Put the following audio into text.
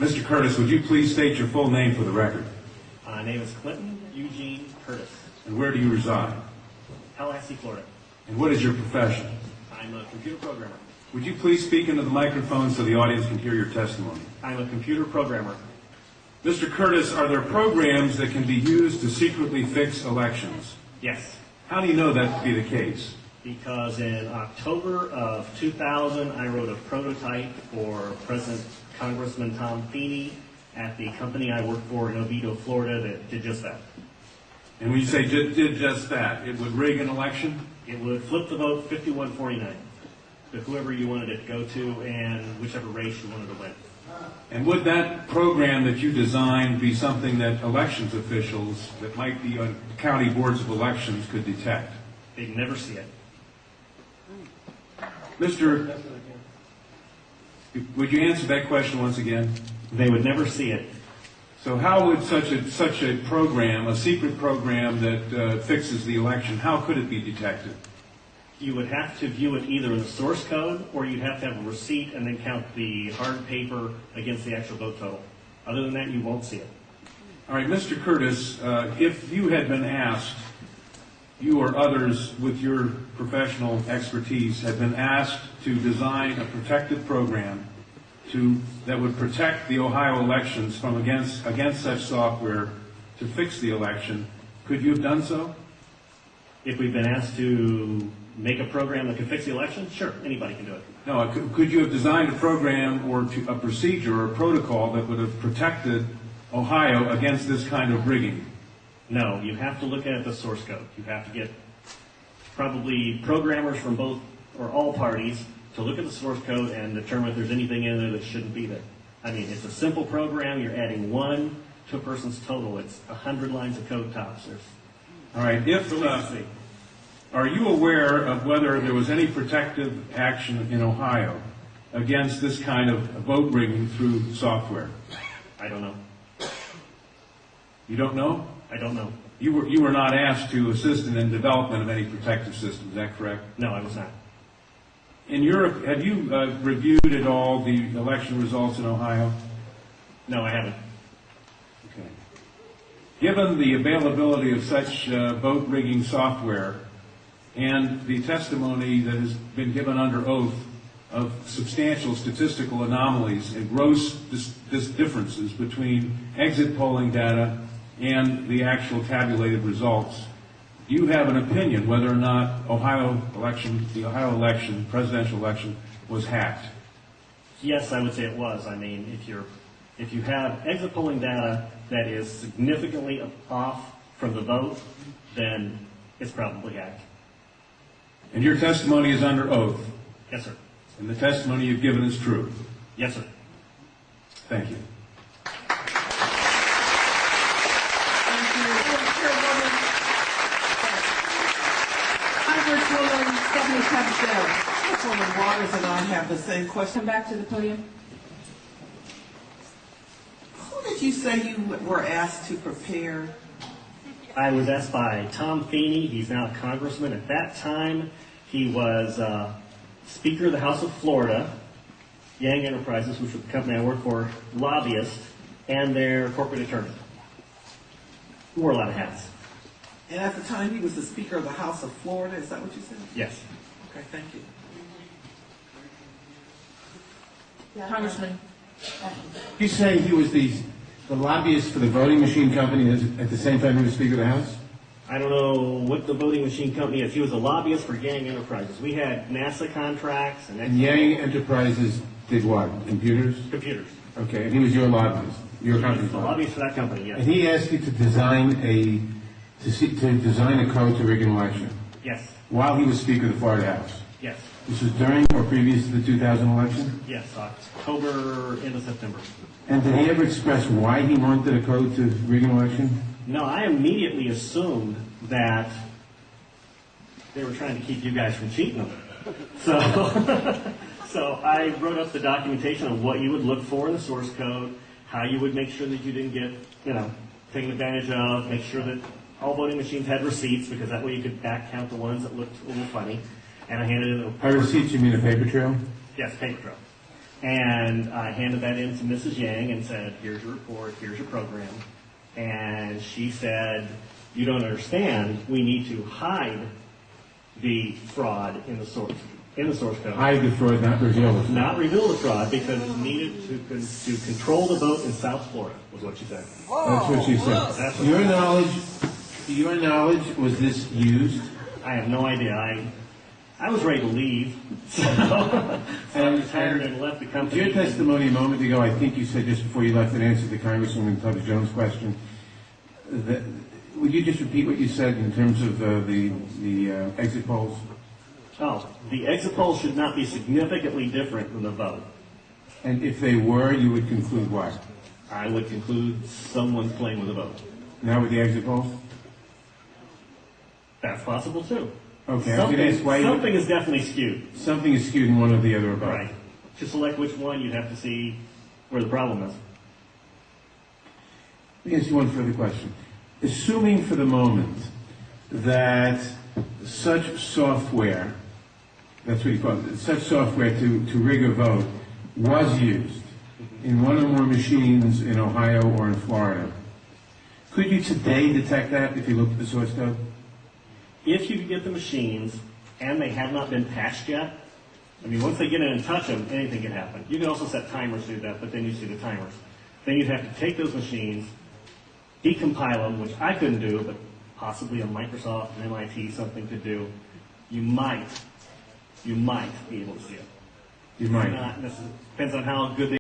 Mr. Curtis, would you please state your full name for the record? My name is Clinton Eugene Curtis, And where do you reside? Tallahassee, Florida. And what is your profession? I'm a computer programmer. Would you please speak into the microphone so the audience can hear your testimony? I'm a computer programmer. Mr. Curtis, are there programs that can be used to secretly fix elections? Yes, How do you know that to be the case? because in October of 2000, I wrote a prototype for President Congressman Tom Feeney at the company I work for in Oviedo, Florida, that did just that. And when you say did just that, it would rig an election? It would flip the vote 51-49 to whoever you wanted it to go to and whichever race you wanted to win. And would that program that you designed be something that elections officials that might be on county boards of elections could detect? They'd never see it. Mr. Would you answer that question once again? They would never see it. So how would such a program, a secret program that fixes the election, how could it be detected? You would have to view it either in the source code, or you'd have to have a receipt and then count the hard paper against the actual vote total. Other than that, you won't see it. All right, Mr. Curtis, if you had been asked, you or others with your professional expertise had been asked to design a protective program that would protect the Ohio elections from against such software to fix the election, could you have done so? If we've been asked to make a program that can fix the election, sure, anybody can do it. No, could you have designed a program or a procedure or a protocol that would have protected Ohio against this kind of rigging? No, you have to look at the source code. You have to get probably programmers from both or all parties to look at the source code and determine if there's anything in there that shouldn't be there. I mean, it's a simple program. You're adding 1 to a person's total. It's 100 lines of code tops. All right. Are you aware of whether there was any protective action in Ohio against this kind of vote rigging through software? I don't know. You don't know? I don't know. You were not asked to assist in the development of any protective system. Is that correct? No, I was not. In Europe, have you reviewed at all the election results in Ohio? No, I haven't. Okay. Given the availability of such vote rigging software and the testimony that has been given under oath of substantial statistical anomalies and gross differences between exit polling data and the actual tabulated results, do you have an opinion whether or not the Ohio election, presidential election, was hacked? Yes, I would say it was. I mean, if you have exit polling data that is significantly off from the vote, then it's probably hacked. And your testimony is under oath? Yes, sir. And the testimony you've given is true? Yes, sir. Thank you. Councilwoman Waters and I have the same question. Back to the podium. Who did you say you were asked to prepare? I was asked by Tom Feeney. He's now a congressman. At that time, he was Speaker of the House of Florida, Yang Enterprises, which was the company I work for, lobbyist, and their corporate attorney. He wore a lot of hats. And at the time, he was the Speaker of the House of Florida. Is that what you said? Yes. Okay, thank you. Congressman. You say he was the lobbyist for the voting machine company at the same time he was Speaker of the House? I don't know what the voting machine company is. He was a lobbyist for Yang Enterprises. We had NASA contracts And Yang Enterprises did what? Computers? computers. Okay, and he was your lobbyist, your company's The lobbyist. lobbyist for that company, yes. And he asked you to design a code to rig an election Yes. while he was Speaker of the Florida House. Yes. This was during or previous to the 2000 election? Yes. October into September. And did he ever express why he wanted a code to rig an election? No, I immediately assumed that they were trying to keep you guys from cheating. So, so I wrote up the documentation on what you would look for in the source code, how you would make sure that you didn't get, taken advantage of, make sure that all voting machines had receipts, because that way you could back count the ones that looked a little funny. And I handed it By receipts, you mean a paper trail? Yes, paper trail. And I handed that in to Mrs. Yang and said, here's your report, here's your program. And she said, you don't understand, we need to hide the fraud in the source code. Hide the fraud, not reveal the fraud. Not reveal the fraud because it's needed to control the vote in South Florida, was what she said. That's what she said. That's what To your knowledge, was this used? I have no idea. I was ready to leave, so I retired and left the company. Your testimony a moment ago, I think you said just before you left, in answer to Congresswoman Tubbs Jones' question, that, would you just repeat what you said in terms of the exit polls? Oh, the exit polls should not be significantly different than the vote. And if they were, you would conclude what? I would conclude someone's playing with the vote. Now with the exit polls? That's possible too. Okay, I was going to ask why something is definitely skewed. something is skewed in one or the other about. Right. To select which one, you'd have to see where the problem is. Let me ask you one further question. Assuming for the moment that such software, that's what you call it, such software to rig a vote was used in one or more machines in Ohio or in Florida, could you today detect that if you looked at the source code? If you could get the machines and they have not been patched yet, I mean, once they get in and touch them, anything can happen. You can also set timers to do that, but then you see the timers. Then you'd have to take those machines, decompile them, which I couldn't do, but possibly a Microsoft, an MIT, something could do. You might be able to see it. You might. Not necessarily. Depends on how good they